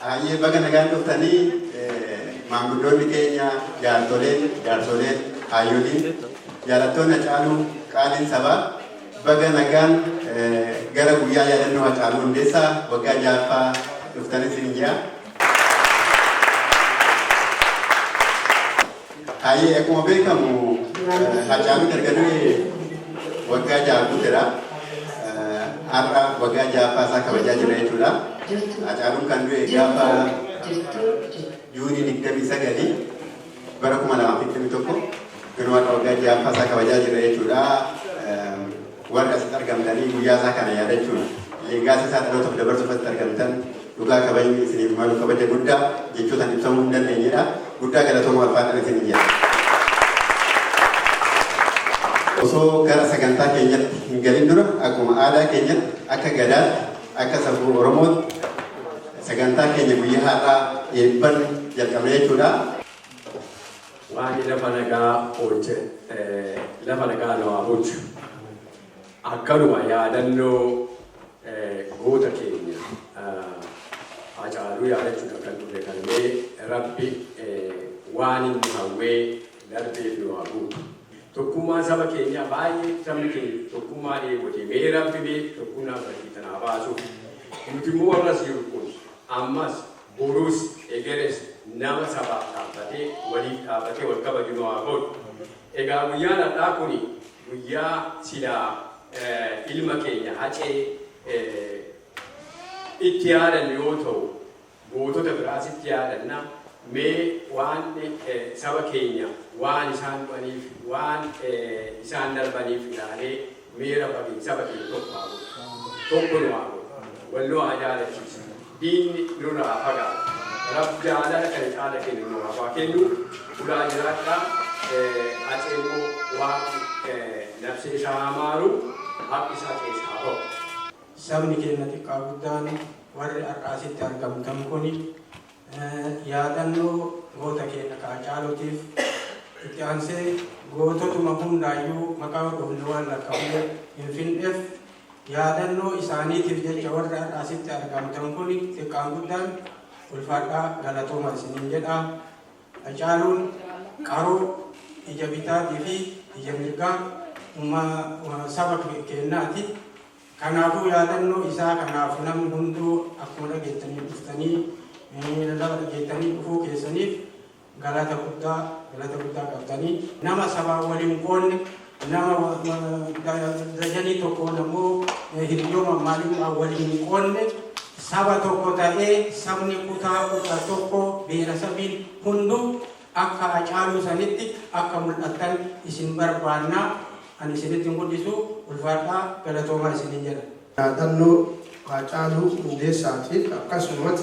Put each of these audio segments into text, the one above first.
Aye baga nagaan dhuftanii maanguddoonni keenya jaarsoleen hayyoliin jaalattoonni Hacaaluu qaaliin sabaa baga nagaan gara guyyaa yaadannoo Hacaaluu Hundeessaa waggaa 6ffaa dhuftanii isin jira. Aye akkuma beekamu Hacaaluu erga du'ee waggaa 6 guuteera. Har'a waggaa 6ffaa isaa kabajaa jira jechuudha. Hacaaluun kan du'e gaafa Juunii 29 bara 2021 ganuma waggaa 6ffaa isaa kabajaa jira jechuudha. Warra asitti argamtanii guyyaa isaa kana yaadachuun leegaasii isaa dhalootaaf dabarsuuf asitti argamtan dhugaa kabajni isiniif malu kabaja guddaa jechootaan ibsamuu hin dandeenyedha. Guddaa galatooma alfaadhaan isin jira. Osoo gara sagantaa keenyatti hin galin dura akkuma aadaa keenyatti akka gadaatti akka safuu Oromootti sagantaa keenya guyyaa har'aa eebban jalqabne jechuudha. Waan lafa nagaa oolche lafa nagaa nawaa bulchu akkanuma yaadannoo goota keenya Hacaaluu yaadachuudha kan dhufe kanneen Rabbi waan inni hawwee darbeef nu haa guutu. Tokkummaa saba keenya baay'ee sabni keenya tokkummaa dheebote mee Rabbi mee tokkummaa baay'ee tanaa baasuuf nuti immoo warras jiru kun ammas boruus egeres nama sabaaf dhaabbatee waliif dhaabbatee wal kabaju nu haa godhu. Egaa guyyaan har'aa kun guyyaa silaa ilma keenya Hacee itti yaadan yoo ta'u gootota biraas itti yaadanna mee waan saba keenya waan isaan dhufaniif waan isaan darbaniif ilaalee mee Rabbi saba keenya tokko nu haa godhu wal nu haa jaalachiisu diinni nurraa fagaatu Rabbi jaalala kana caala kennu nu haa kennu ulaa jiraadhaa Hacee immoo waan nafsi isaa hamaaru haqi isaa keessaa bahu. Sabni keenya xiqqaa guddaan warri har'aasitti argamtan kuni yaadannoo goota keenya Hacaaluutiif itti aansee goototuma hundaayyuu maqaa dhufne waan lakkaa'uuf hin findheef yaadannoo isaaniitiif jecha warri har'aasitti argamtan kuni xiqqaan guddaan ulfaadhaa galatooma isiniin jedha. Hacaaluun qaroo ija bitaatii fi ija mirgaa saba keenyaati. Kanaafuu yaadannoo isaa kanaaf namni hunduu akkuma dhageettanii dhuftanii lafa dhageettanii dhufuu keessaniif galata guddaa qabdanii nama sabaa waliin qoonne nama dajanii tokko ammoo hiriyooma maaliif waliin qoonne saba tokko ta'ee sabni kutaa tokko beerasabiin hunduu akka Hacaaluu sanitti akka mul'attan isin barbaannaa. Ani isinitti guddisu ulfaadhaa galatoomaa isiniin jedha. Yaadannoo Hacaaluu Hundeessaatiif akkasumas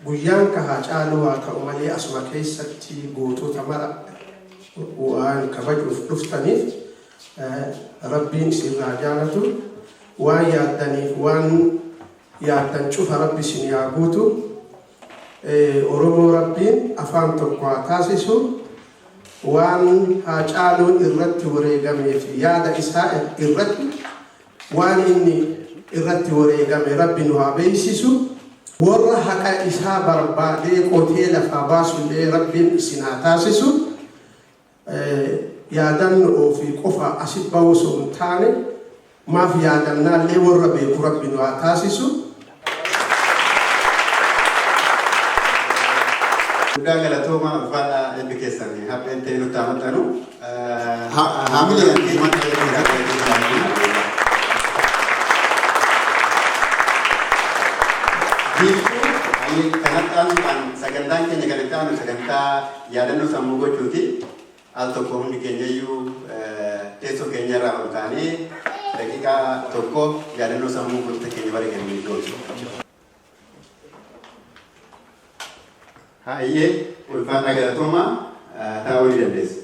guyyaan ka Hacaaluu haa ta'u malee asuma keessatti gootota mara waan kabajuuf dhuftaniif Rabbiin isinirraa jaalatu waan yaaddaniif waan yaaddan cufa Rabbi isin haa guutu. Oromoo Rabbiin afaan tokko haa taasisu. Waan Hacaaluun irratti wareegameef yaada isaa irratti waan inni irratti wareegame Rabbi nu haa beeksisu. Warra haqa isaa barbaadee qotee lafaa baasullee Rabbiin isin haa taasisu. Yaadannoo fi qofa asitti bahuu osoo hin taane maaf yaadannaallee warra beeku Rabbi nu haa taasisu. Guddaa galatooma ulfaadhaa eebbi keessanii hapheen ta'e nutti amaxxanu haamilee keenya kanatti sagantaan keenya kan itti aanu sagantaa yaadannoo sammuu gochuuti. Al tokko hundi keenya iyyuu teessoo keenya irraa ol kaanee daqiiqaa tokko yaadannoo sammuu gochuuti keenya bara kennuu gochuu. Hayyee ulfaadhaa galatooma taa'uu ni dandeessu.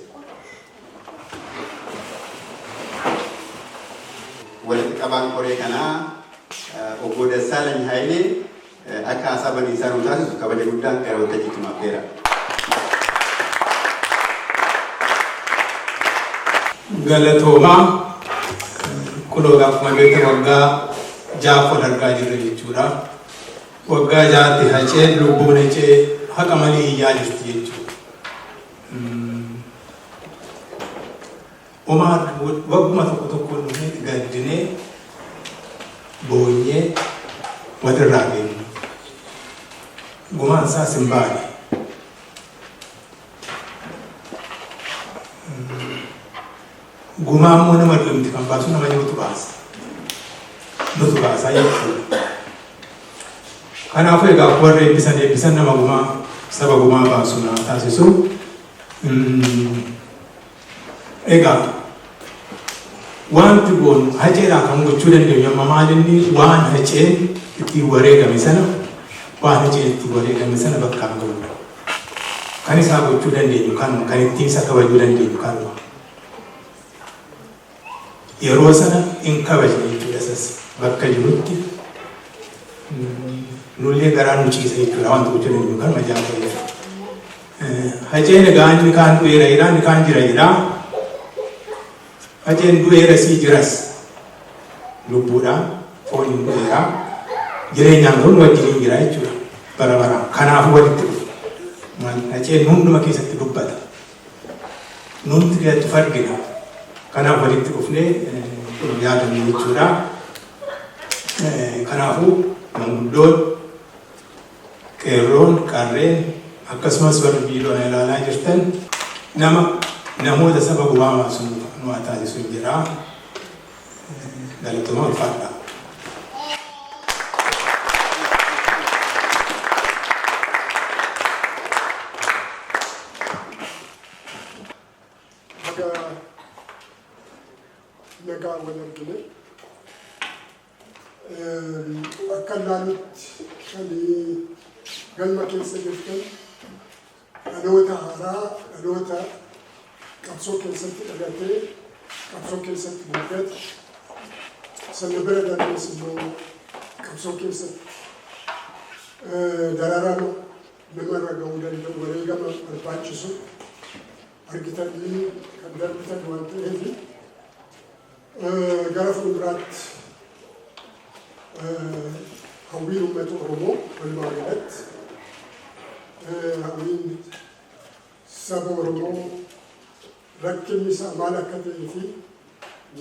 abbaan koree kanaa obbo Dassaalany Haayilee akka haasaa baniisaa nu taasisu kabaja guddaan gara waltajjiitti maafeera. Galatoomaa kunoo akkuma beektan waggaa ja'a argaa jirra jechuudha. Waggaa ja'aatti haceen lubbuun hacee haqa malee iyyaa jirti jechuudha. Wagguma tokko nuyi gaddinee boonyee walirraa deemnu. Gumaan isaas hin baane. Gumaan immoo nama dhumti kan baasu nama nutu baasa. Nutu baasaa jechuudha. Kanaafuu egaa warra eebbisan nama gumaa saba gumaa baasu na taasisu. Egaa wanti kun haceedhaa kan gochuu dandeenyu amma maalinni waan haceen itti wareegame sana waan haceen itti wareegame sana bakkaan ga'udha. Kan isaa gochuu dandeenyu kanuma kan ittiin isa kabajuu dandeenyu kanuma. Yeroo sana hin kabajne jechuudha isas bakka jirutti nullee garaa nu ciisa jechuudha wanta gochuu dandeenyu kanuma jaalatudha. Haceen egaa inni kaan du'eera jira inni kaan jira jira. Haceen du'eera sii jiras lubbuudhaan foon hin du'eera jireenyaan kun wajjin jira jechuudha bara bara kanaafuu walitti dhufu. Haceen hunduma keessatti dubbata. Nuti keessatti fargina. Kanaaf walitti dhufnee yaadannu jechuudha. Kanaafuu manguddoon qeerroon qarreen akkasumas warri biiloon ilaalaa jirtan namoota saba gumaa baasu nu taasisu jira. Galatoomaa ulfaadha. nagaa wal argine akka ilaalutti kan galma keessa jirtan dhaloota haaraa dhaloota qabsoo keessatti dhalatee qabsoo keessatti guddate sana bira darbees immoo qabsoo keessatti dararaan namarra ga'uu danda'u wareegama barbaachisu argitanii kan darbitan waan ta'eef gara fuulduraatti hawwiin uummata Oromoo walumaa galatti hawwiin saba Oromoo rakkinni isaa maal akka ta'ee fi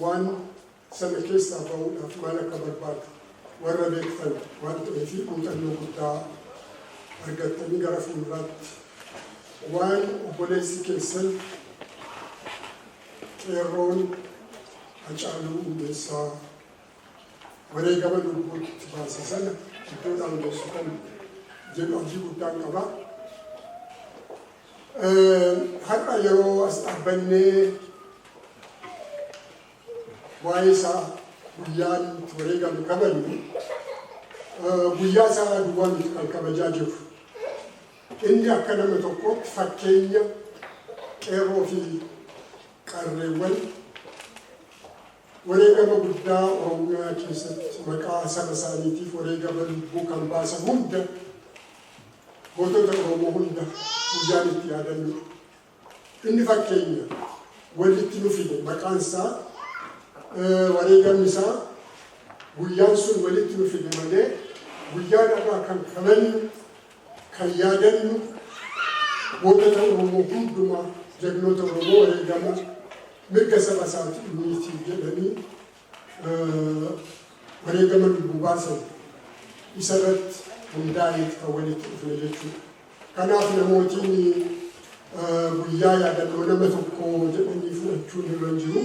waan sana keessaa ba'uudhaaf maal akka barbaadu warra beektan waan ta'eef muuxannoo guddaa argattanii gara fuulduraatti waan obboleessi keessan qeerroon Hacaaluu Hundeessaa wareegama lubbuutti baase sana iddoodhaan geessu kan jedhu abdii guddaan qaba. Har'a yeroo as dhaabbannee waa'ee isaa guyyaan itti wareegame kabajnu guyyaa isaa duwwaa miti kan kabajaa jiru. Inni akka nama tokkootti fakkeenya qeerroo fi qarreewwan wareegama guddaa Oromiyaa keessatti maqaa saba isaaniitiif wareegama lubbuu kan baasan hunda gootota Oromoo hunda guyyaan itti yaadannudha. Inni fakkeenya walitti nu fide maqaan isaa wareegamni isaa guyyaan sun walitti nu fide malee guyyaa dhabaa kan kabajnu kan yaadannu gootota Oromoo hundumaa jagnoota Oromoo wareegama mirga saba isaaniitiif jedhanii wareegama lubbuu baasan isarratti hundaa'eet kan walitti dhufne jechuudha. Kanaaf namootiin guyyaa yaadannoo nama tokko jedhanii fudhachuun irra jiru.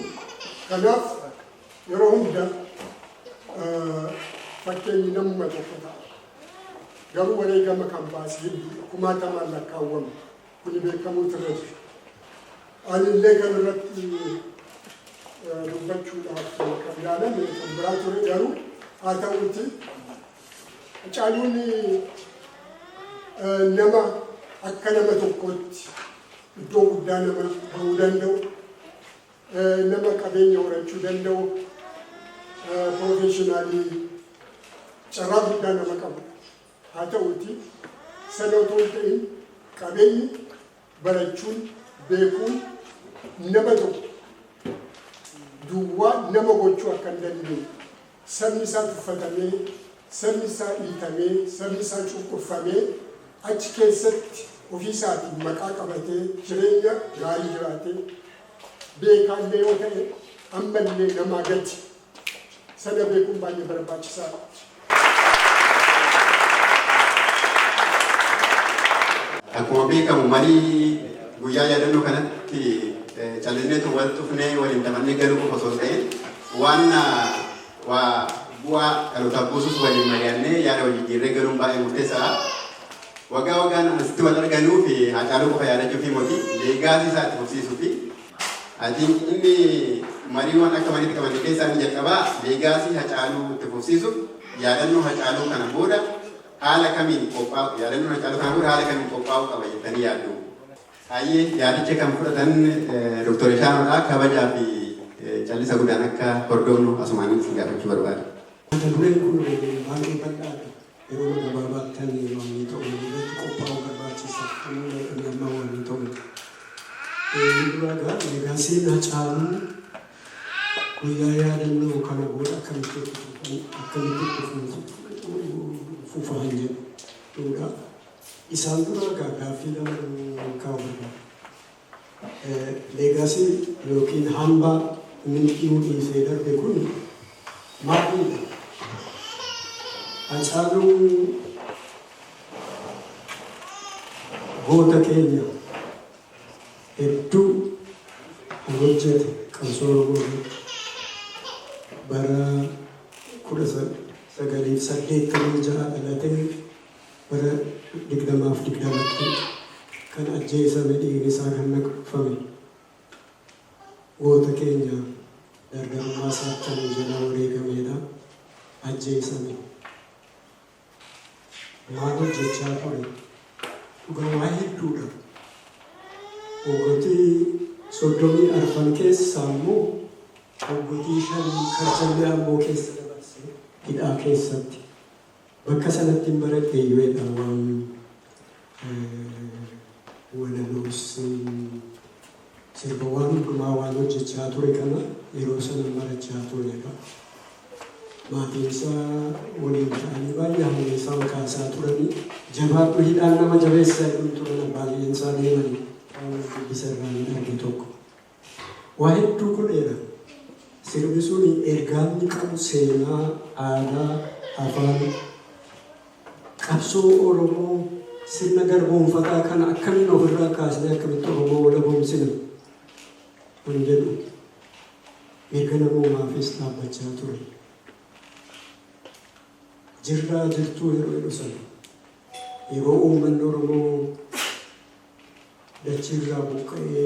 Kanaaf yeroo hunda fakkeenyi namuma tokko ta'a. Garuu wareegama kan baase kumaatamaan lakkaawwamu kuni beekamuutu irra jira. Anillee kan irratti dubbachuudhaaf kan ilaalame kan biraa ture garuu haa ta'uuti Hacaaluun nama akka nama tokkootti iddoo guddaa nama bahuu danda'u nama qabeenya horachuu danda'u professionaalii carraa guddaa nama qabu. Haa ta'uuti sana otoo hin ta'in qabeenyi barachuun beekuun nama tokko duwwaa nama gochuu akka hin dandeenye sabni isaa tuffatamee sabni isaa dhiitamee sabni isaa cunqurfamee achi keessatti ofii isaatiin maqaa qabatee jireenya gaarii jiraatee beekaallee yoo ta'e ammallee namaa gati sana beekuun baay'ee barbaachisaadha. Akkuma beekamu marii guyyaa yaadannoo kanatti callisneetu wal tufnee waliin tapannee galuu qofa osoo ta'in waan bu'aa dhalootaaf buusus waliin mari'annee yaada wal jijjiirree galuun baay'ee murteessaadha. Waggaa waggaan asitti wal arganuu fi Haacaaluu qofa yaadachuu fi mootii leegaasii isaatti fufsiisuu fi inni mariiwwan akka mariitti qaban keessaa inni jalqabaa leegaasii Haacaaluu itti fufsiisuuf yaadannoo Haacaaluu kana booda haala kamiin qophaa'u yaadannoo Haacaaluu kana booda haala kamiin qophaa'u qaba jettanii yaaddu. Hayyee yaadicha kan fudhatan Dr. Ishaanodha kabajaa fi callisa guddaan akka hordofnu asumaan isin gaafachuu barbaada. Dureen kun baay'ee bal'aadha. Yeroo gabaabaatti wanni ta'u irratti qophaa'uu barbaachisa. Amma wanni ta'u. Duragaa leegaasiin Haacaaluu guyyaa yaadannoo kana booda akkamitti fufaan jedhudha. Isaan duragaa gaaffii lama kaa'u barbaada. Leegaasiin yookiin hambaa inni dhiisee darbe kun maalidha? Haacaaluun goota keenya hedduu hojjete qabsoo Oromoo bara 1986 dhalatee bara 2020tti kan ajjeesame dhiigni isaa kan naqfame goota keenya dargaggummaa isaatti jalaa wareegameedha ajjeesame. Maal hojjechaa ture? Dhugaa hedduudha. Waggoottii 34 keessaa immoo waggoottii 5 karchallee Amboo keessa dabarsee hidhaa keessatti bakka sanatti hin baradhe iyyuudha waan walaloos sirba waan hundumaa waan hojjechaa ture kana yeroo sana barachaa turedha. Maatiin isaa waliin ta'anii baay'ee hamma isaan kaasaa turanii jabaadhu hidhaan nama jabeessaa jedhuun turan baay'een isaa deemanii dubbisa irraa hin arge tokko. Waa hedduu godheera. Sirbi sun ergaanni qabu seenaa, aadaa, afaan, qabsoo Oromoo sirna garboonfataa kana akkamiin ofirraa kaasnee akkamitti Oromoo walaboomsina kan jedhu mirga namoomaafis dhaabbachaa ture. Jirraa jirtuu yeroo sana yeroo uummanni Oromoo dachiirraa buqqa'ee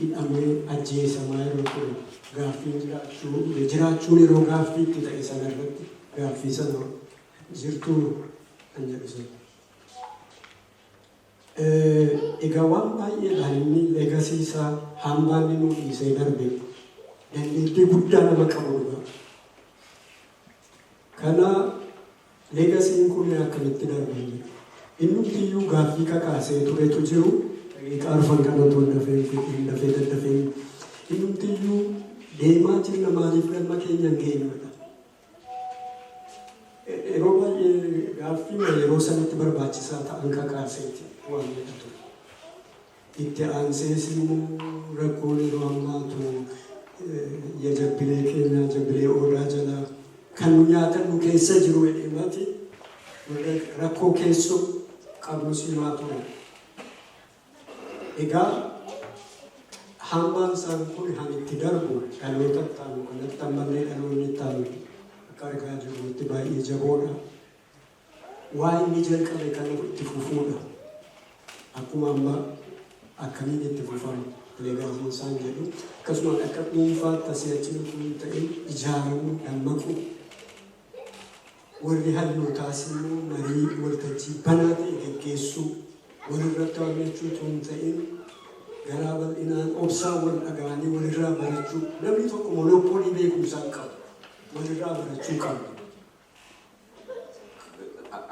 hidhamee ajjeesamaa yeroo ture gaaffii jiraachuun yeroo gaaffii itti ta'e sana irratti gaaffii sana jirtuu kan jedhu sana. Egaa waan baay'eedhaan inni leegasii isaa hambaan inni nuu dhiisee darbe dandeettii guddaa nama qabudha. Kana leegasiin kun akkamitti darbee jira? Innumtiyyuu gaaffii kakaasee turetu jiru qaarfan kanatu dafee daddafee innumtiyyuu deemaa jirna maaliif galma keenya hin geenyudha. Yeroo baay'ee gaaffii yeroo sanatti barbaachisaa ta'an kakaaseeti waan jedhatu. Itti aansees immoo rakkoon yeroo ammaatu jabbilee keenya jabbilee oolaa jalaa kan nyaatan nu keessa jiru jedhamati rakkoo keessoo qabnu simaa ture. Egaa hambaan isaan kun kan itti darbu dhaloota taanu kanatti ammallee dhaloonni taanu akka argaa jirrutti baay'ee jaboodha. Waa inni jalqabe kana itti fufuudha. Akkuma amma akkamiin itti fufama leegaasiin isaan jedhu akkasuma akka dhuunfaatti asii achi kun ta'e ijaaramuu dammaquu warri hayyootaas immoo marii waltajjii banaa ta'e geggeessuu walirratti hojjechuu tun ta'in garaa bal'inaan obsaa wal dhaga'anii walirraa barachuu namni tokko monopolii beekumsaa qabu walirraa barachuu qabna.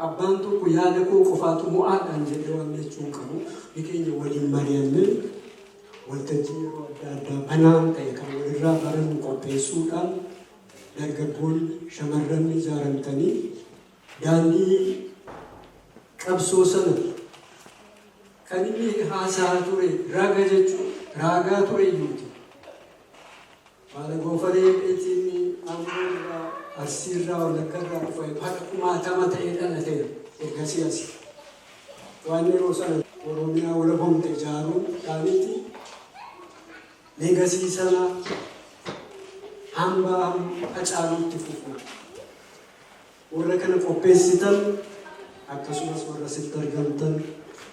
Abbaan tokko yaada koo qofaatu mo'aadhaan jedhee waan jechuun qabu bikeenya waliin mari'annee waltajjii yeroo adda addaa banaan ta'e kan walirraa baran qopheessuudhaan dargaggoonni shamarran ijaaramtanii daandii qabsoo sana kan inni haasaa ture raga jechuun raagaa ture iyyuuti. Haala goofaree beetiin ammoo Arsiirraa Wallaggarraa dhufee haqa kumaatama ta'ee dhalateera ergasii as. Waan yeroo sana Oromiyaa walabomte ijaaruun dhaaniiti leegasii sana hambaa Hacaaluutti fufu. Warra kana qopheessitan akkasumas warra sitti argamtan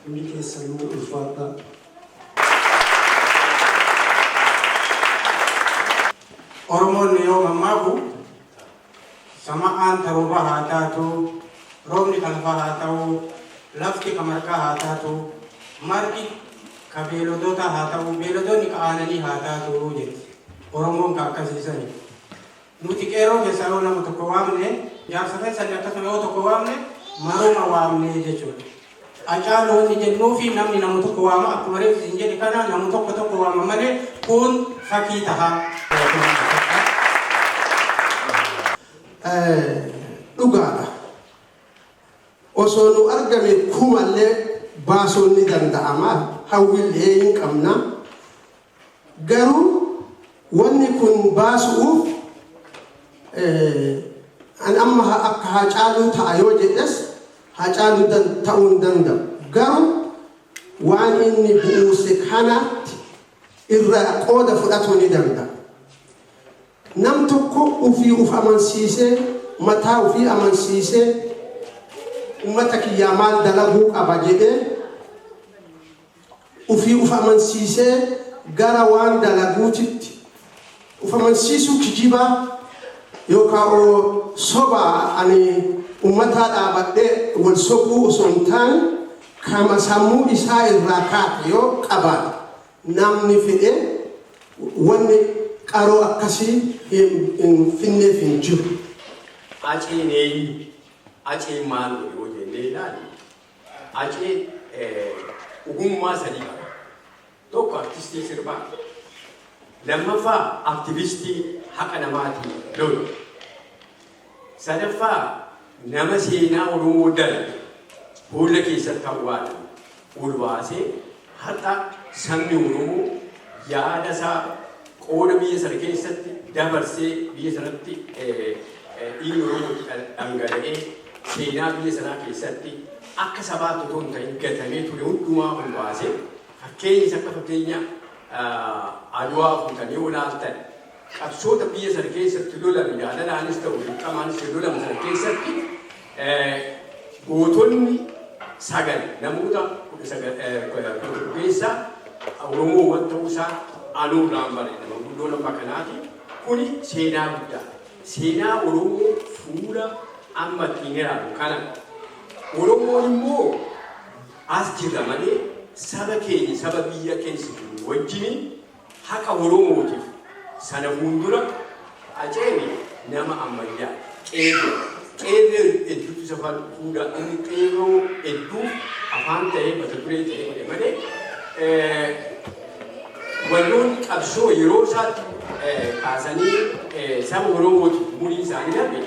hundi keessanuu ulfaadhaa. Oromoon yoo mammaaku samaan taruuba haa taatu, roobni kan lafaa haa ta'u, lafti kan marqaa haa taatu, margi ka beeladootaa haa ta'u, beeladoonni ka aananii haa taatu jetti. Oromoon ka akkasiisani. Nuti qeerroo keessaa yoo nama tokko waamne, jaarsa keessallee akkasuma yoo tokko waamne, maruma waamne jechuudha. Hacaaluun jennuu fi namni nama tokko waama akkuma reefsi hin jedhe kana nama tokko waama malee kun fakkii tahaa. Dhugaadha. Osoo nu argame kumallee baasuun ni danda'ama. Hawwillee hin qabna. Garuu wanni kun baasuuf an amma akka Hacaaluu ta'a yoo jedhes Hacaaluu ta'uu hin danda'u. Garuu waan inni bu'uuse kanatti irraa qooda fudhatuu ni danda'a. Nam tokko ufii uf amansiisee mataa ufii amansiisee ummata kiyyaa maal dalaguu qaba jedhee ufii uf amansiisee gara waan dalaguutitti uf amansiisuu kijibaa yookaan sobaa ani ummataa dhaabadhee wal sobuu osoo hin taane kama sammuu isaa irraa kaate yoo qabaate namni fedhee wanni qaroo akkasii finneef hin jiru. Aceen eenyu? Aceen maal yoo jennee ilaalle aceen ogummaa sadii qaba. Tokko artistii sirbaa, lammaffaa aktivistii haqa namaatiin lolu, sadaffaa nama seenaa Oromoo dalage fuula keessatti awwaalame ol baasee har'a sabni Oromoo yaada isaa qooda biyya sana keessatti dabarsee biyya sanatti dhiigni Oromootti dhangala'ee seenaa biyya sanaa keessatti akka sabaatti otoo hin ta'in gatamee ture hundumaa ol baasee fakkeenyis akka fakkeenya Adwaa fuutanii olaaltan qabsoota biyya sana keessatti lolame jaalalaanis ta'u dirqamaanis lolame sana keessatti gootonni sagal namoota keessaa Oromoo wanta ta'uusaa anuurraan bareedama guddoo nama kanaati. Kuni seenaa guddaa. Seenaa Oromoo fuula amma ittiin ilaalu kana. Oromoon immoo as jirra malee saba keenya saba biyya keessa jiru wajjin haqa Oromootiif sana fuuldura Aceeni nama ammayyaa qeerroo hedduutu isa fuudha inni qeerroo hedduu afaan ta'ee mata duree ta'ee malee walloon qabsoo yeroo isaatti kaasanii saba Oromootiif umurii isaanii darbe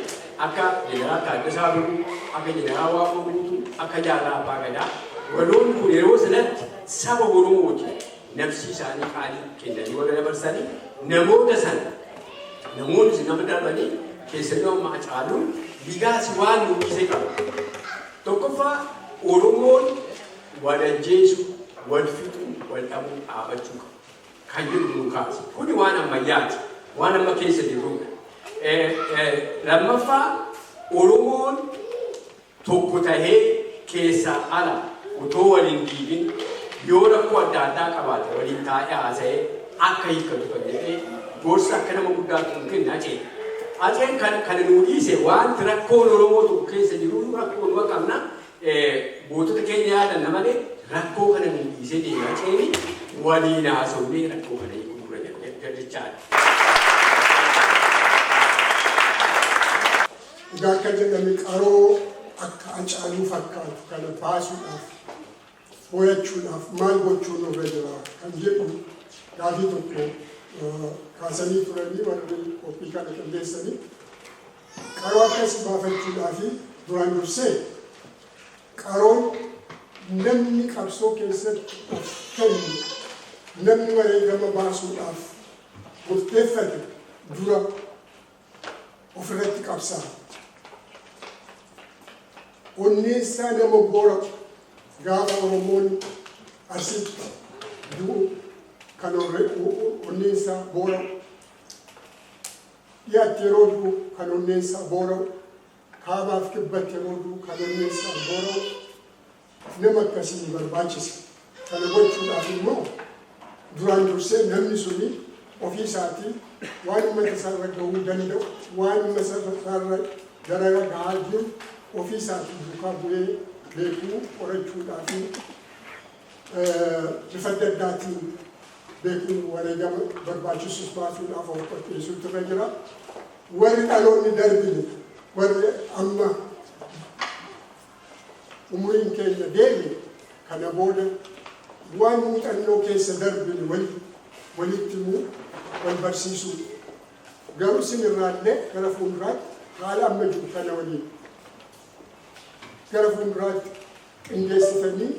akka Jeneraal Taaddasaa Birruu, akka Jeneraal Waaqoo Guutuu, akka Jaarraa Abbaa Gadaa walloon kun yeroo sanatti saba Oromootiif nafsii isaanii qaalii kennanii warra dabarsanii namoota sana namoonni nama darbanii keessatti amma Hacaaluun bigaasi waan nu dhiisee qaba. Tokkoffaa Oromoon wal ajjeesuu, wal fixuu, wal dhabuu dhaabachuu qaba. Kan jedhu nu kaase. Kuni waan ammayyaati. Waan amma keessa jirrudha. Lammaffaa Oromoon tokko tahee keessaa ala otoo waliin diigin yoo rakkoo adda addaa qabaate waliin taa'ee haasa'ee akka hiikkatu kan jedhee gorsa akka nama guddaatti nu kenna Aceen. Aceen kan nu dhiise wanti rakkoon Oromoo tokko keessa jiru rakkoo nu qabna gootota keenya yaadanna malee rakkoo kana nu dhiisee deema Aceeni waliin haasofnee rakkoo kana hiikuu dura jechaadha. Gaafa jedhame qaroo akka Haacaaluu fakkaatu kana baasuudhaaf ho'achuudhaaf maal gochuun irra jira kan jedhu gaafii tokko kaasanii turanii warri qophii kana qindeessanii qaroo akkas baafachuudhaaf duraan dursee qaroon namni qabsoo keessatti of kennu namni wareegama baasuudhaaf murteeffate dura ofirratti qabsaa. Onneessaa nama boora gaafa Oromoon asitti du'u kan onneessaa boora dhiyaatti yeroo du'u kan onneessaa boora kaabaaf kibbatti yeroo du'u kan onneessaa boora nama akkasii barbaachisa. Kana gochuudhaaf immoo duraan dursee namni suni ofii isaatii waan uummata isaarra gahuu danda'u waan uummata isaarra gara gahaa jiru ofii isaatii duukaa bu'ee beekuu qorachuudhaaf bifa adda addaatiin beekuu wareegama barbaachisus baasuudhaaf of qopheessuutu irra jira. Warri dhaloonni darbine warri amma umuriin keenya deeme kana booda waan muuxannoo keessa darbine walitti himuu wal barsiisuu garuu isinirraallee gara fuulduraatti haala amma jiru kana waliin gara fuulduraatti qindeessitanii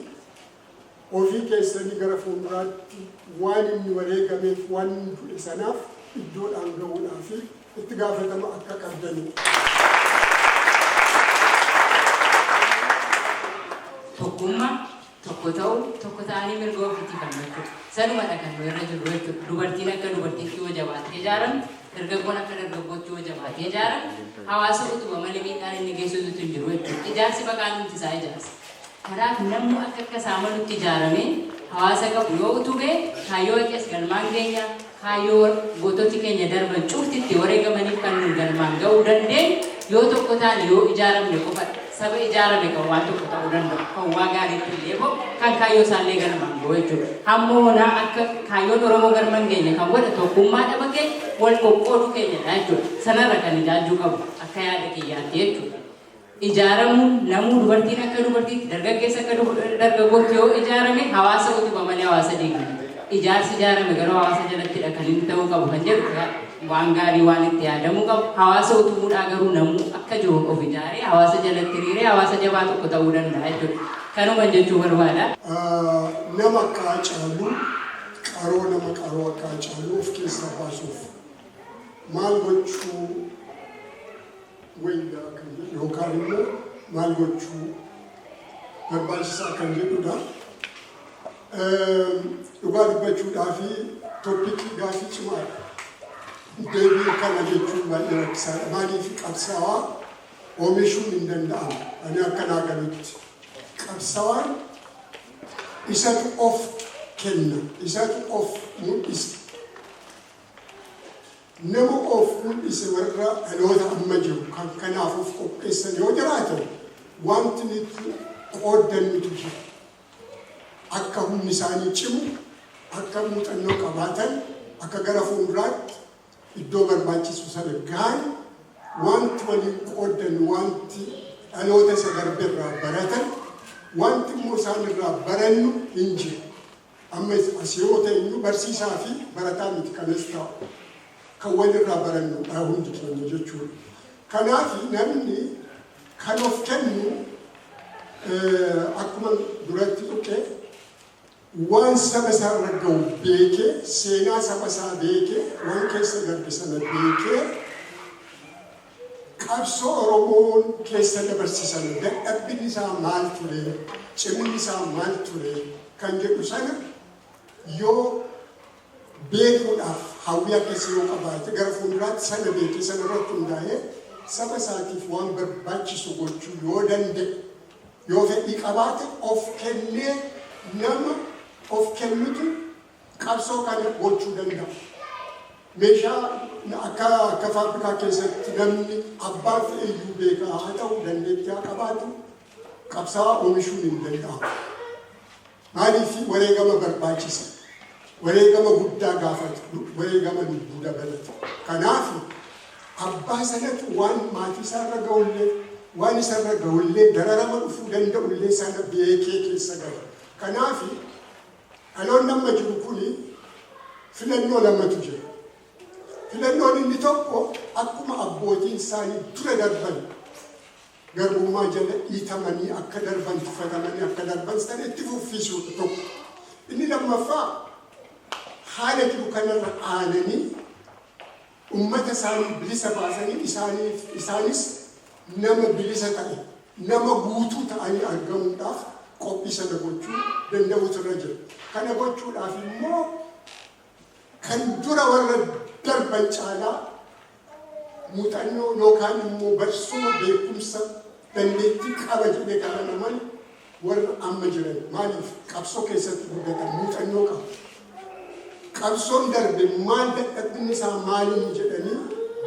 ofii keessanii gara fuulduraatti waan inni wareegameef waan inni du'e sanaaf iddoodhaan gahuudhaaf itti gaafatama akka qabdanii. Tokkummaa tokko ta'uu tokko ta'anii mirga ofiitti falmachuu sanumadha kan nu irra jiru jechuudha. Dubartiin akka dubartiitti yoo jabaattee ijaaramte dargaggoon akka dargaggootti yoo jabaatee ijaaramte hawaasa utuma malee miidhaan inni geessisuutu hin jiru jechuudha. Ijaarsi baqaan nuti isaa ijaarsa. Kanaaf namni akka saamanutti ijaaramee hawaasa qabu yoo utubee kaayyoo aqees galmaan keenya kaayyoo goototi keenya darban cuftitti wareegamaniif kan nu galmaan ga'uu dandeenyu yoo tokko taane yoo ijaaramne qofa saba ijaarame kan waan tokko ta'uu danda'u kan waa gaariitti illee moo kan kaayyoo isaallee galmaan ga'u jechuudha. Hammoonaa akka kaayyoon Oromoo galmaan keenya kan godhe tokkummaa dhaba keenya wal qoqqooduu keenyadha jechuudha. Sanarra kan ijaajjuu qabu akka yaada kiyyaatti jechuudha. Ijaaramuun namuu dubartiin akka dubartiitti dargaggeessa akka dargaggootti yoo ijaarame hawaasa utuba malee hawaasa diigama. Ijaarsi ijaarame garuu hawaasa jalattidha kan inni ta'uu qabu kan jedhu waan gaarii waan itti yaadamuu qabu. Hawaasa utubuudhaa garuu namuu akka jiru of ijaaree hawaasa jalatti hiriiree hawaasa jabaa tokko ta'uu danda'a jechuudha. Kanuma jechuu barbaada. Nama akka Haacaaluu qaroo nama qaroo akka Haacaaluu of keessaa baasuuf maal gochuu wayyaa kan jedhu yookaan immoo maal gochuu barbaachisaa kan jedhudha. Dhugaa dubbachuudhaaf toopikii gaafii cimaadha. Deebii kana jechuun baay'ee rakkisaadha. Maaliif qabsaawaa oomishuun hin danda'amu. Ani akkanaa galutti qabsaawaan isatu of kenna, isatu of mul'isa. Nama of mul'ise warra dhaloota amma jiru kan kanaaf of qopheessan yoo jiraatan wanti nuti qooddannutu jira. Akka humni isaanii cimu, akka muuxannoo qabaatan, akka gara fuulduraatti iddoo barbaachisu sana gahan wanti waliin qooddannu wanti dhaloota isa darbe irraa baratan wanti immoo isaan irraa barannu hin jiru. Amma as yoo ta'e barsiisaa fi barataa miti kanas ta'u. Kan walirraa barannudha hundi keenya jechuudha. Kanaaf namni kan of kennu akkuma duratti tuqee waan saba isaarra gahu beekee seenaa saba isaa beekee waan keessa darbe sana beekee qabsoo Oromoon keessa dabarsiisan dadhabbiin isaa maal ture ciminni isaa maal ture kan jedhu sana yoo beekuudhaaf hawwii akkasii yoo qabaate gara fuulduraatti sana beekee sana irratti hundaa'ee saba isaatiif waan barbaachisu gochuu yoo danda'e yoo fedhii qabaate of kennee nama of kennutu qabsoo kana gochuu danda'a. Meeshaa akka faabrikaa keessatti namni abbaan fe'iyyuu beekaa haa ta'u dandeettii haa qabaatu qabsaa'aa oomishuun hin danda'amu. Maaliif wareegama barbaachisa? Wareegama guddaa gaafatu, wareegama lubbuu dabalata. Kanaaf abbaa sanatu waan maatii isaarra ga'ullee waan isarra ga'ullee dararama dhufuu danda'ullee sana beekee keessa gala. Kanaaf dhaloonni amma jiru kuni filannoo lamatu jira. Filannoon inni tokko akkuma abbootiin isaanii dura darban garbummaa jala dhiitamanii akka darban tuffatamanii akka darban sana itti fuffiisuudha tokko. Inni lammaffaa haala jiru kanarra aananii ummata isaanii bilisa baasanii isaanis nama bilisa ta'e nama guutuu ta'anii argamuudhaaf qophii sana gochuu danda'utu irra jira. Kana gochuudhaaf immoo kan dura warra darban caalaa muuxannoo yookaan immoo barsiisuma beekumsa dandeettii qaba jedhee kan naman warra amma jiran maaliif qabsoo keessatti guddatan muuxannoo qabu. Qabsoon darbe maal dadhabbiin isaa maaliin jedhanii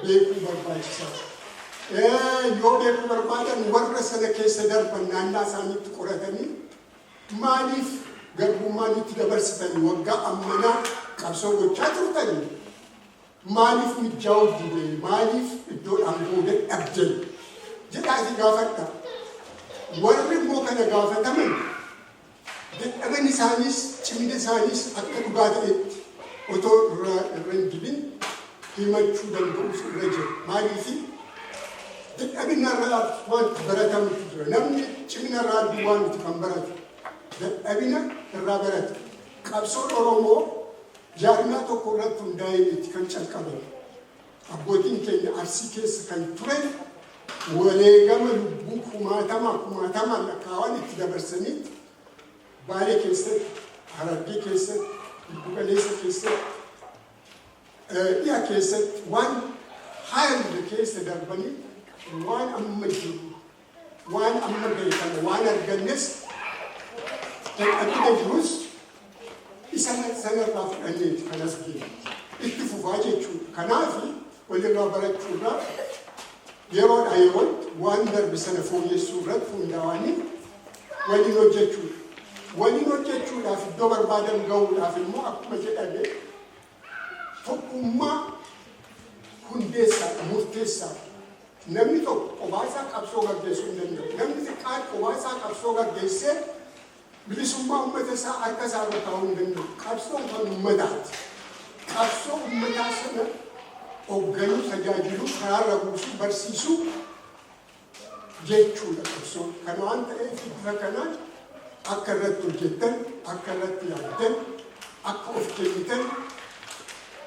beekuu barbaachisaa. Yoo beekuu barbaadan warra sana keessa darban naannaa isaaniitti qoratanii maaliif garbummaan itti dabarsitanii waggaa ammanaa qabsoo gochaa turtanii maaliif mijaa'uu dide maaliif iddoodhaan booda dhabdan jedhaati gaafadha. Warri immoo kana gaafataman dadhaban isaanis cimina isaanis akka dhugaa ta'etti otoo irra hin dibin himachuu danda'uus irra jira. Maaliifi dadhabinarraa wanti baratamutu jira. Namni ciminarraa duwwaa miti kan baratu. Dadhabina irraa barata. Qabsoon Oromoo jaarmaa tokko irratti hundaa'ee miti kan calqabame. Abbootiin keenya Arsii keessa kan turan waleegama lubbuu kumaatamaan lakkaawwan itti dabarsaniitti Baalee keessatti, Harargee keessatti, Giddu Galeessa keessatti, dhiyaa keessatti waan haala keessa darbanii waan amma jiru, waan amma ga'e kana waan argannes dadhabina jirus isa sanarraa fudhanneeti kan as ga'e itti fufaa jechuudha. Kanaaf walirraa barachuurraa yeroodhaa yerootti waan darbe sana fooyyessuu irratti hundaa'anii waliin hojjechuudha. Waliin hojjechuudhaaf iddoo barbaadan ga'uudhaaf immoo akkuma jedhame tokkummaa hundeessaadha, murteessaadha. Namni tokko qobaasaa qabsoo gaggeessuu hin danda'u. Namni xiqqaan qobaasaa qabsoo gaggeessee bilisummaa uummata isaa harka isaa irra kaa'uu hin danda'u. Qabsoon kan uummataati. Qabsoo uummataa sana hoogganuu, tajaajiluu, karaarra buusuu, barsiisuu jechuudha qabsoon. Kana waan ta'eef bifa kanaan akka irratti hojjettan, akka irratti yaaddan, akka of kennitan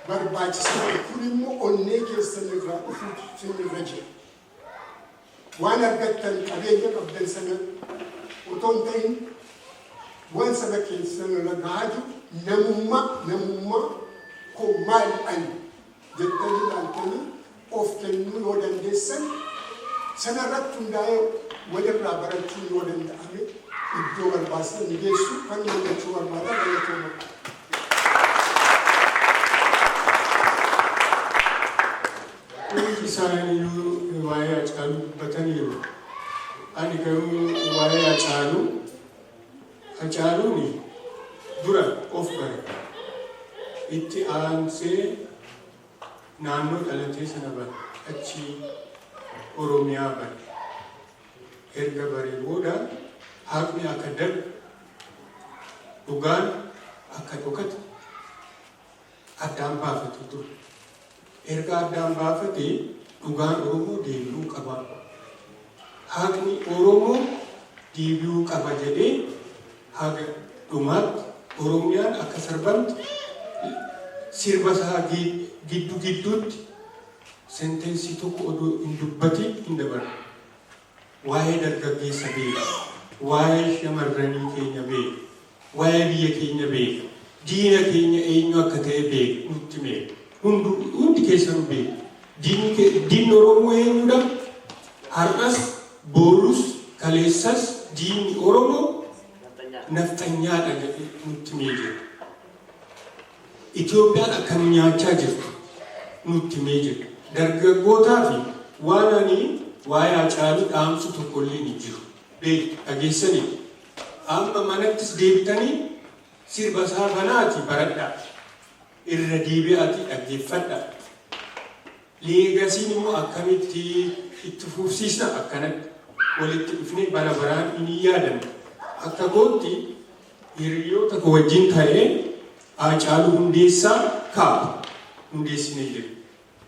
barbaachisaa. Kun immoo onnee keessan irraa dhufuutu sinirra jira. Waan argattan qabeenya qabdan sana otoo hin ta'in waan saba keessan irra gahaa jiru namummaa koo maal ani jettanii ilaaltanii of kennuu yoo dandeessan sanarratti hundaa'ee walirraa barachuu yoo danda'ame iddoo barbaachisan geessu kan mul'achuu barbaada galatooma. Isaaniyyuu waa'ee Hacaaluu dubbataniiru. Ani garuu waa'ee Hacaaluun dura of bare. Itti aansee naannoo dhalatee sana bare. Achi Oromiyaa bare. Erga baree booda haqni akka darbe, dhugaan akka dhokate addaan baafatu ture. Erga addaan baafatee dhugaan Oromoo deebi'uu qaba. Haqni Oromoo deebi'uu qaba jedhee haga dhumaatti Oromiyaan akka sarbamtu sirba isaa gidduutti senteensii tokko odoo hin dubbatiin hin dabarre. Waa'ee dargaggeessa beeka, waa'ee shamarranii keenya beeka, waa'ee biyya keenya beeka, diina keenya eenyu akka ta'e beeka nutti beeka. Hundi keessan beeka. Diinni Oromoo eenyudha? Har'as, boorus, kaleessas diinni Oromoo nafxanyaadha jedhee nutti jira. Itoophiyaan akkam nyaachaa jirtu nutti jira. Dargaggootaa fi waan ani waa'ee Hacaaluu dhaamsu tokkollee ni jiru. Beektu dhageessanii amma manattis deebitanii sirba isaa kanaati baradhaa. Irra deebi'aati dhaggeeffadha. leegasiin immoo akkamitti itti fufsiisna akkanatti walitti dhufnee bara baraan inni yaadanna. Akka gootti hiriyoota koo wajjin ta'ee Haacaaluu Hundeessaa kaaba hundeessinee jira.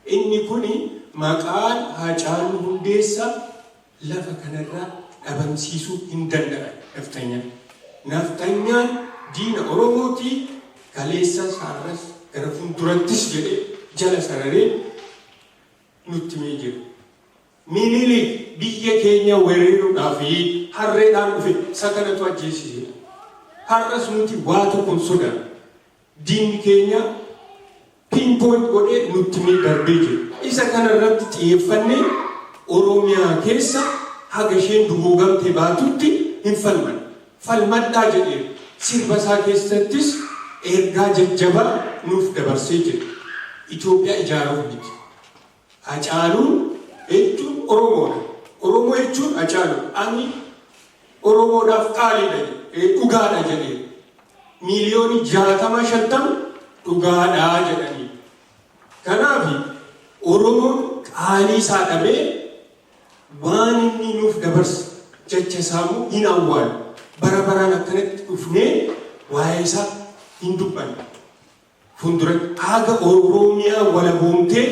Inni kuni maqaan Haacaaluu Hundeessaa lafa kanarraa dhabamsiisuu hin danda'an Nafxanyaan. Nafxanyaan diina Oromooti kaleessa saarras gara fuuldurattis jedhee jala sararee nutti mee jira. Minilik biyya keenya weeraruudhaaf harreedhaan dhufe isa kanatu ajjeesise. Har'as nuti waa tokkoon sodaanna. Diinni keenya pinpoint godhee nutti mee darbee jira. Isa kanarratti xiyyeeffannee Oromiyaa keessa haga isheen dugoogamtee baatutti hin falman. Falmadhaa jedhee sirba isaa keessattis ergaa jajjabaa nuuf dabarsee jira. Itoophiyaa ijaaruuf miti. Haacaaluun jechuun Oromoodha. Oromoo jechuun Haacaaluu. Ani Oromoodhaaf qaaliidha dhugaadha jedhee. Miliyoonii 60-50 dhugaadhaa jedhanii. Kanaaf Oromoon qaalii isaa dhabee waan inni nuuf dabarse jecha isaamuu hin awwaalu. Bara baraan akkanatti dhufnee waa'ee isaa hin dubbanne. Fuulduratti haga Oromiyaa walaboomtee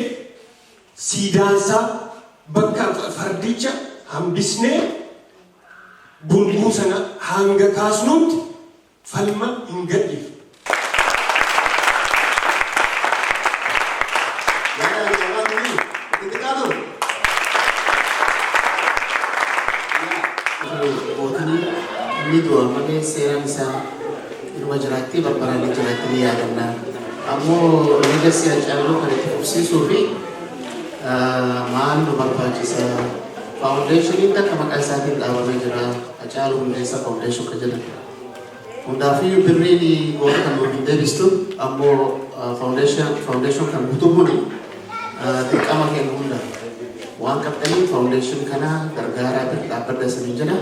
siidaansaa bakka fardicha hambisnee bunguu sana hanga kaasnutti falma hin gadhiifne. Ini dua mana saya bisa rumah jeraati berbarang jeraati ni ada na. Amo legacy Haacaaluu kan itu fufsiisuu fi maal nu barbaachisa foundation ini kan maqaa isaatiin dhaabamee jira. Haacaaluu Hundeessaa foundation kan jedhamu. Hundaafi birriin goota kan nuuf hin deebistu ammoo foundation kan guutumuni dirqama keenya hunda waan qabdanii foundation kana gargaaraa bir dhaabbadda isin jedha.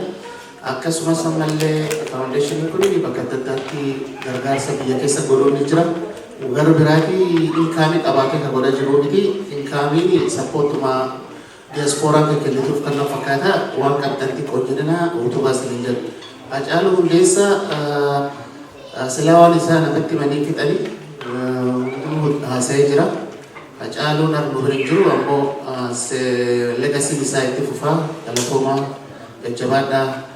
Akkasumas ammallee foundation kun bakka adda addaatti gargaarsa biyya keessa godhuun ni jira. Gara biraatti inkaamii qabaatee kan godhaa jiru miti. Inkaamiin sappootuma diasporaa kan kennituuf kan na fakkaata waan qabdanitti qojjedhana utubaa isin jedhu. Haacaaluu Hundeessaa silaa waan isaa namatti manii fixanii haasa'ee jira. Haacaaluun arnu hin jiru ammoo legasiin isaa itti fufaa galatoomaa jajjabaadhaa.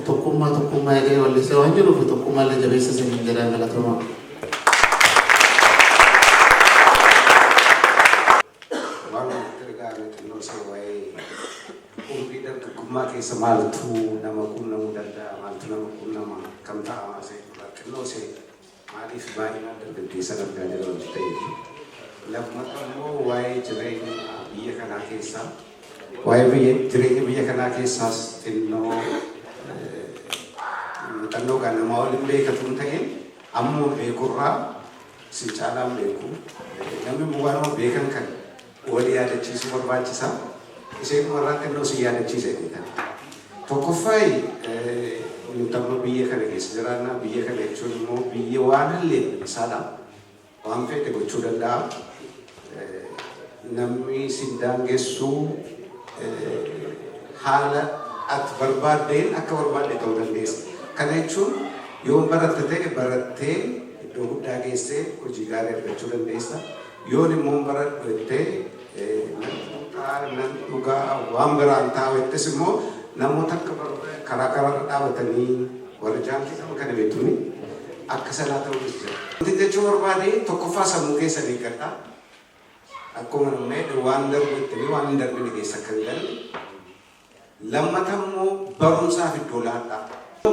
Tokkummaa jedhee wallisee waan jiruuf tokkummaallee jabeessa isin jedhan galatoomaa. Tokkummaa keessa maaltu nama quunnamuu danda'a maaltu nama quunnama kam ta'ama xinnoo maaliif baay'inaan dargaggeessa argaa jira wanti ta'eef lammata immoo waa'ee jireenya biyya kanaa keessaa waa'ee jireenya biyya kanaa keessaas xinnoo muuxannoo kan namaa waliin beekatu hin ta'in ammoo beekurraa si caalaan beeku namni mugaanuma beekan kan wali yaadachiisuu barbaachisaa isheen warraan xinnoo si yaadachiise jedhan tokkoffaa muuxannoo biyya kana keessa jiraannaa biyya kana jechuun immoo biyya waan hallee isaadha waan fedhe gochuu danda'a namni si daangessuu haala ati barbaaddeen akka barbaadde ta'uu dandeessa. Kana jechuun yoo baratte ta'e barattee iddoo guddaa geessee hojii gaarii argachuu dandeessa. Yoon immoo baradhee nan dhugaa waan biraan taa'ettis immoo namoota akka karaa karaarra dhaabatanii warra jaamtii qaba kana beektuuni akka sanaa ta'uu jira. Wanti jechuun barbaade tokkoffaa sammuu keessan eeggadhaa. Akkuma namni waan darbettanii waan hin darbine keessa kan galle lammata immoo barumsaaf iddoo laadhaa.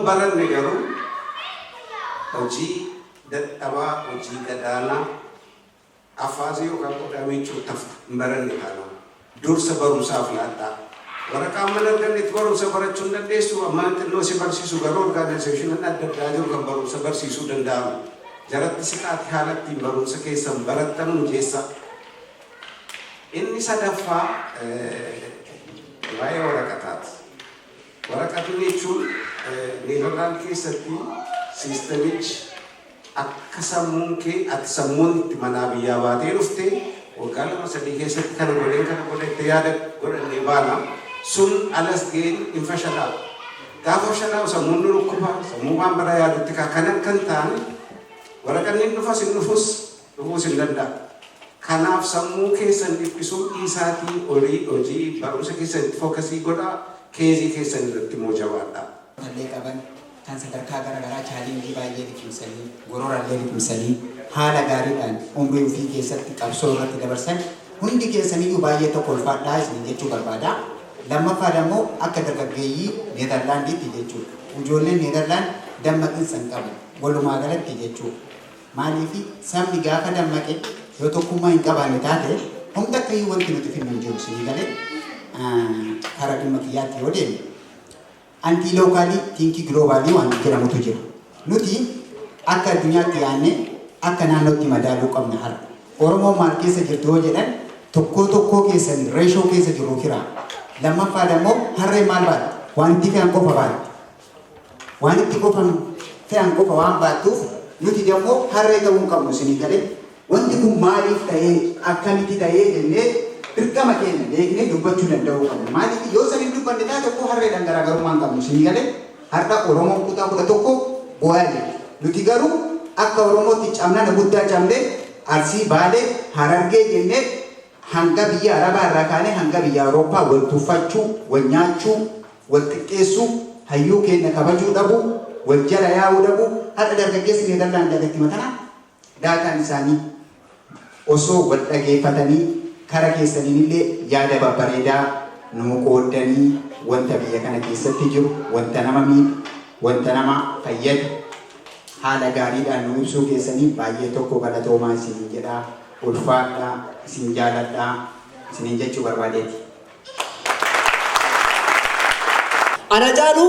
Baranne garuu hojii dadhabaa hojii gadaanaa afaasii yookaan qodamee cuuttaaf hin baranne taanaa dursa barumsaaf laadhaa. Waraqaa mana argannetti barumsa barachuu hin dandeessu amma xinnoo si barsiisu garuu orgaanaayizeshinii adda addaa jiru kan barumsa barsiisuu danda'amu. Jaratti siqaati haala ittiin barumsa keessan barattan mijeessa. Inni sadaffaa waa'ee waraqataati. Waraqatni jechuun neetorraal keessatti siistamichi akka sammuun kee ati sammuun itti manaa biyyaa baatee dhufte waggaa lama sadii keessatti kana godhee itti yaada godhannee baana sun alas ga'een hin fashalaa. Gaafa fashalaa sammuun nu dhukkuba sammuu waan bara yaadutti kan akkan taane waraqanni dhufus hin danda'a. Kanaaf sammuu keessan dhiphisuu dhiisaatii hojii barumsa keessan itti fookasii godhaa keezii keessan irratti immoo jabaadha. Mallee qaban kan sadarkaa garaagaraa chaalenjii baay'ee liqimsanii gororaallee liqimsanii haala gaariidhaan umrii ofii keessatti qabsoo irratti dabarsan hundi keessaniyyuu baay'ee tokko ulfaadhaa isin jechuu barbaada. Lammaffaan immoo akka dargaggeeyyii Neezerlaandiitti jechuudha. Ijoolleen Neezerlaand dammaqinsa hin qaban walumaa galatti jechuudha. Maaliif sabni gaafa dammaqe yoo tokkummaa hin qabaanne taate humna akkayyuu wanti nuti finnu hin jiru isin galee karaa dhimma kiyyaatti yoo deemne. Anti lookaalii tiinkii giloobaalii waan jedhamutu jira. Nuti akka addunyaatti yaadne akka naannootti madaaluu qabna har'a. Oromoon maal keessa jirtu yoo jedhan tokkoo keessan reeshoo keessa jiru kiraa. Lammaffaan immoo harree maal baatti? Waan itti fe'an qofa baatti. Waan itti fe'an qofa waan baattuuf nuti immoo harree ta'uu hin qabnu isinii galee. Wanti kun maaliif ta'ee akkamitti ta'ee jennee dirqama keenya beeknee dubbachuu danda'uu qabna. Maaliif yoo saniin dubbanne taate tokko harreedhaan garaagarummaa hin qabnu isinii galee har'a Oromoon kutaa 11 bu'aa jira. Nuti garuu akka Oromootti camnana guddaa camnee Arsii Baalee Harargee jennee hanga biyya Arabaa irraa kaanee hanga biyya Awurooppaa wal tuffachuu, wal nyaachuu, wal xiqqeessuu, hayyuu keenya kabajuu dhabuu, wal jala yaa'uu dhabuu har'a dargaggeessi Neezerlaand jalatti matana daataan isaanii osoo wal dhageeffatanii kara keessaniinillee yaada babbareedaa nu qooddanii wanta biyya kana keessatti jiru wanta nama miidhu wanta nama fayyadu haala gaariidhaan nu ibsuu keessanii baay'ee tokko galatoomaa isin jedhaa ulfaadhaa isin jaaladhaa isiniin jechuu barbaadeeti. Ana caalu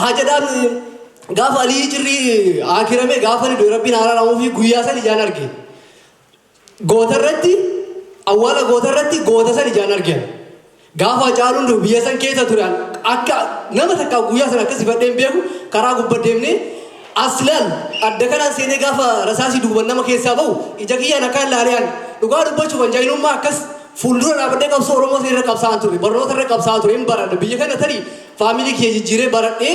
hajadhaan gaafa alii jirri akirame gaafa ni rabbiin araaramu fi guyyaa san ijaan arge. Goota irratti awwaala goota irratti goota san ijaan arge. Gaafa caaluun biyya san keessa turan akka nama takka guyyaa san akkas ifadheen beeku karaa gubbaa deemnee aslan adda kanaan seenee gaafa rasaasii duuban nama keessaa bahu ija kiyyaan akka ilaaleen dhugaa dubbachuu kan jaayinummaa akkas fuuldura dhaabbatee qabsoo Oromoo irra qabsaa'an ture barnoota irra qabsaa'an ture hin baradha biyya kana tarii faamilii kee jijjiiree baradhee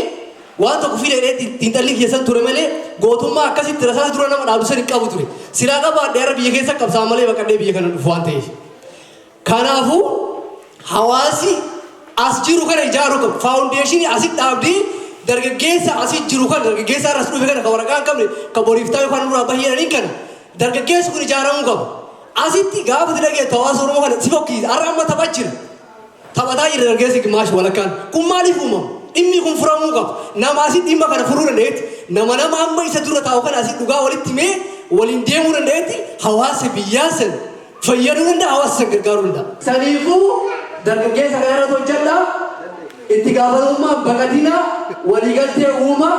waan tokko fiidhee xiinxalli keessan ture malee gootummaa akkasitti rasaasa dura nama dhaabdu san hin qabu ture silaa qabaadhee har'a biyya keessa qabsaa'an malee baqadhee biyya kana dhufu waan ta'eef. Kanaafuu hawaasi as jiru kana ijaaruu qabu faawundeeshinii asitti dhaabdee dargaggeessa asii jiru kan dargaggeessa irras dhufe kana kan waraqaa hin qabne kan boriif ta'e kan duraa baay'inaniin kana dargaggeessi kun ijaaramuu qabu. Asitti gaafa dinagdee hawaasa Oromoo kana si fokkiisa har'a amma taphaa jira. Taphataa jira dargaggeessi gimaashi walakkaan kun maaliif uumamu? Dhimmi kun furamuu qabu. Nama asitti dhimma kana furuu danda'etti nama amma isa dura taa'u kana asitti dhugaa walitti himee waliin deemuu danda'etti hawaasa biyyaa san fayyaduu danda'a hawaasa san gargaaruu danda'a. Saniifuu dargaggeessa kana irratti hojjedhaa. Itti gaafatamummaa baqatinaa waliigaltee uumaa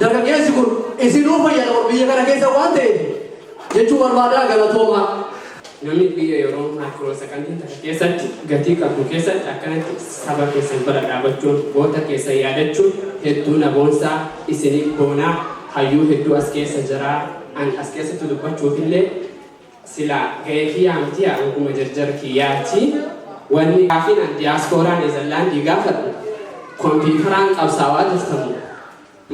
dargaggeessi kun isinuu fayyada biyya kana keessa waan ta'eef jechuu barbaadaa galatoomaa. Namni biyya yeroo maakiroo sakandii keessatti gatii qabdu keessatti akkanatti saba keessan bira dhaabachuun goota keessa yaadachuun hedduu naboonsaa isinii boonaa hayyuu hedduu as keessa jiraa an as keessatti dubbachuufillee silaa ga'ee kiyyaamtii hanguma jarjara kiyyaatti wanni gaafiin an diyaaskooraan Neezerlaandii gaafadhu kompiitaraan qabsaawaa jirtamu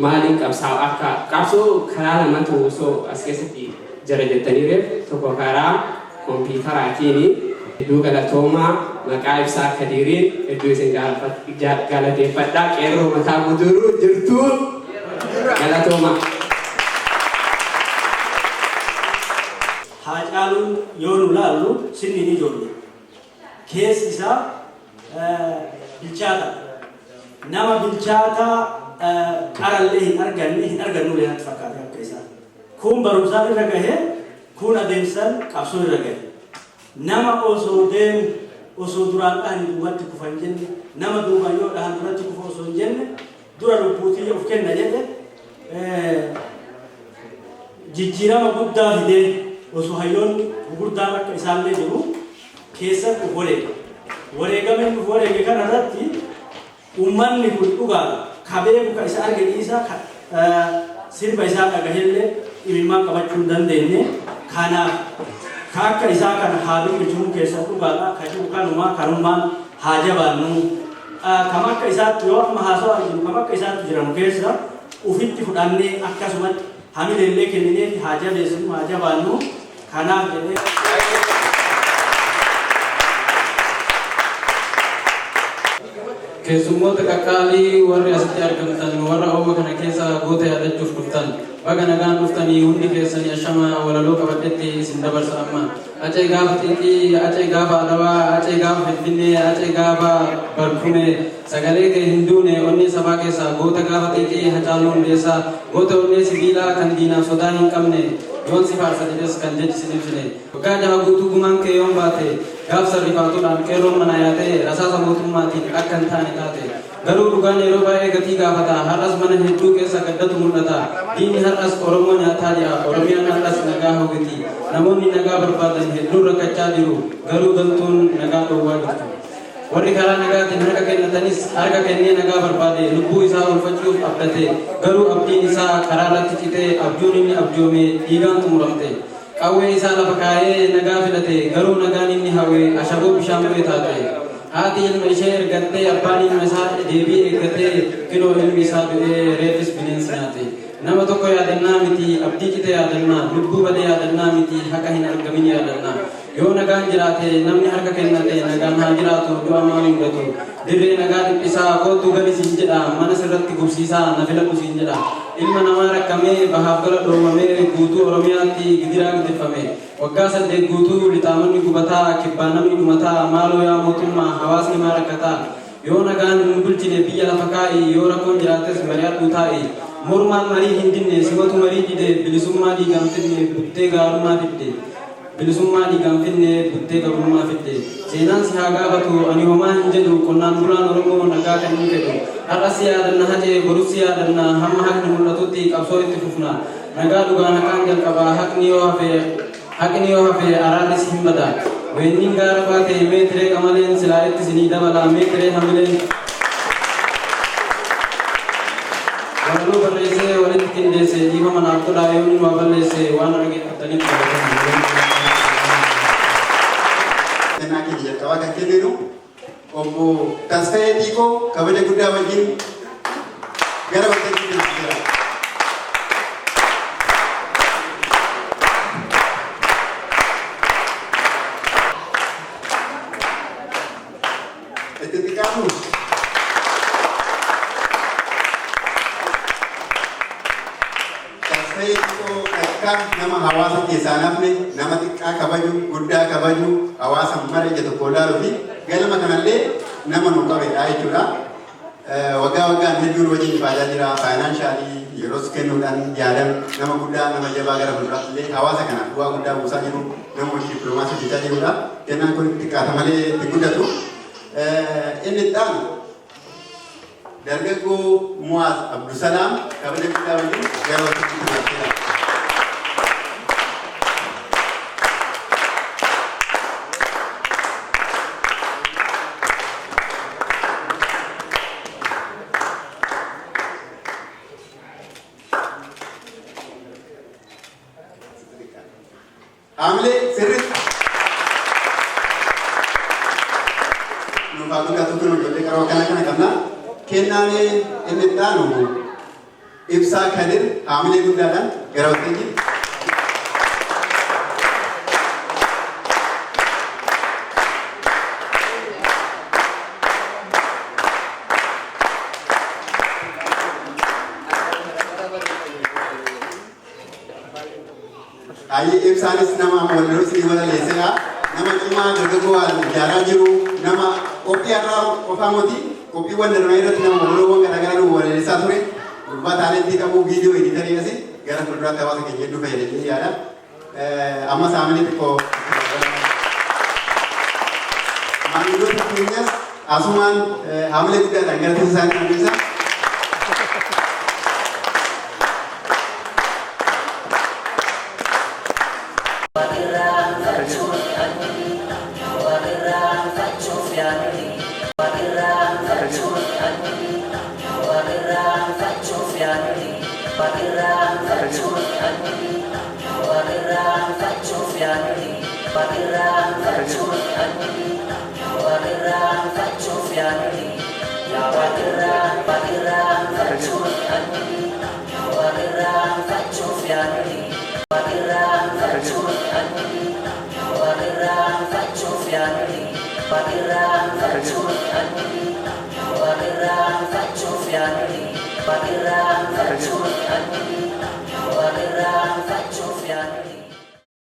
maaliin qabsaa'u akka qabsoo karaa lamatu osoo as keessatti jara jettaniireef tokko karaa kompiitaraatiin hedduu galatoomaa maqaa ibsaa Kadiiriin hedduu isin galateeffadhaa qeerroo mataa guduruu jirtu galatoomaa. Haacaaluun yoo nu laallu sinni ni ijoollee keessi isaa bilchaata. Nama bilchaata qarallee hin argannu leelatti fakkaate akka isaa. Kun barumsaan irra gahee kun adeemsaan qabsoo irra gahe. Nama osoo deemu osoo duraan dhahan duubatti kufan jenne nama duubaan yoo dhahan duratti kufa osoo hin jenne dura lubbuutii of kenna jedhe jijjiirama guddaa fidee osoo hayyoonni gurguddaan akka isaallee jiru keessatti wareega. Wareegameen dhufu wareege kana irratti uummanni kun dhugaadha. Kabeeku ka isa arge dhiisa sirba isaa dhagahellee imimmaan qabachuu hin dandeenye. Kanaaf Kakka isaa kana haabii bituu keessa dhugaadha kajuu kanuma kanumaan haajabaannu kam akka isaatti yoo amma haasawaa arginu kam akka isaatti jiran keessa ufitti fudhannee akkasumatti hamileellee kenninee fi haajabeessinu haajabaannu kanaaf jedhee keessummoota qaqqaalii warri asitti argamtan warra ooma kana keessa goota yaadachuuf dhuftan baga nagaan dhuftanii hundi keessanii ashama walaloo qabadhetti isin dabarsa amma acee gaafa xiiqii acee gaafa adawaa acee gaafa finfinnee acee gaafa barkume sagalee kee hin duune onnee sabaa keessaa goota gaafa xiiqii hacaaluu hundeessaa goota onnee sibiilaa kan diinaaf sodaa hin qabne yoon si faarsates kan jechi sin ibsine waggaa jaha guutuu gumaan kee yoon baate gaaf sarrifaatuudhaan qeerroon mana yaatee rasaasa mootummaatiin akka hin taane taate garuu dhugaan yeroo baay'ee gatii gaafata har'as mana hedduu keessa gaddatu mul'ata diinni har'as oromoo nyaataa jira oromiyaan har'as nagaa hogiti namoonni nagaa barbaadan hedduun rakkachaa jiru garuu galtuun nagaa dhowwaa jirtu warri karaa nagaatiin harka kennatanis harka kennee nagaa barbaade lubbuu isaa oolfachuuf abdate garuu abdiin isaa karaa irratti citee abjuun inni abjoome dhiigaan xumuramte qawwee isaa lafa kaayee nagaa filate garuu nagaan inni hawee ashaboo bishaan bu'ee taate haati ilma ishee ergattee abbaan ilma isaa deebii eeggatee kiloo ilmi isaa du'ee reeffis bineensi nyaate nama tokko yaadannaa miti abdii cite yaadannaa lubbuu badee yaadannaa miti haqa hin argamin yaadannaa yoo nagaan jiraate namni harka kennate nagaan haa jiraatu du'a maal hingatu dirree nagaa dhiphisaa kootu galisiin jedha mana sirratti gubsiisaa na filadhu siin jedha ilma namaa rakkamee bahaaf gala dhoomamee guutuu oromiyaatti gidiraa gidirfame waggaa 8 guutuu lixaamanni gubataa kibbaan namni dhumataa maaloo yaa mootummaa hawaasni maa rakkataa yoo nagaan hin bulchine biyya lafa kaa'i yoo rakkoon jiraates mari'adhuu taa'i mormaan marii hin dinne simatu marii dide bilisummaa dhiigaan fidne buttee gaarummaa fidde bilisummaa dhiigaan fidne buttee gabrummaa fidde seenaan si haa gaafatu ani homaa hin jedhu qonnaan bulaan oromoo nagaa kan hin fedhu har'as yaadanna hacee borus yaadanna hamma haqni mul'atutti qabsoo itti fufna nagaa dhugaan haqaan jalqabaa haqni yoo hafe araarris hin bada weenniin gaara baate meetiree qamaleen silaa itti sinii dabala meetiree hamileen walaloo barreessee walitti qindeesse dhiifa manaaf godhaa yoo inni waa balleesse waan argeeffataniif Kennaa keenya jalqabaa kan kenninu obbo Tasfayee Diikoo kabaja guddaa wajjin gara waltajjii jira. Itti xiqqaatu Tasfayee Diikoo akka nama hawaasa keessaa nafne nama xiqqaa kabaju guddaa kabaju hawaasa mara ija tokko ilaaluu fi galma kanallee nama nu qabedha jechuudha. Waggaa waggaan hedduun wajjin faayidaa jira faayinaanshaali yeroos kennuudhaan yaadan nama guddaa nama jabaa gara fuulduraatti illee hawaasa kanaaf bu'aa guddaa buusaa jiru nama hojii dippiloomaasii hojjechaa jirudha. Kennaan kun xiqqaata malee itti guddatu. Inni itti dargaggoo Muwaaz Abdusalaam kabaja guddaa wajjin gara waltajjiitti dhiyaatedha. Amle sirrit nufa guddaa tokko nu jollee qaroo kana qabna kennaan inni dhaanu ibsaa kadir amle guddaadhaan gara waltajjii Ayi ibsaanis nama walirus ni wala leesera nama cimaa dargaggoo ijaaraa jiru nama qophii irraa qofaa moti qophii wanda nama irratti nama waliroo garaagaraa nu waleessaa ture gurbaa taalentii qabu viidiyoo editarii asi gara fuulduraatti hawaasa keenya hedduu fayyadamee yaada amma saamini xiqqoo maamiltoota keenyas asumaan haamilee guddaadhaan gara teessa isaanii hambisa. Bagirang fachufiani, bagirang fachufiani.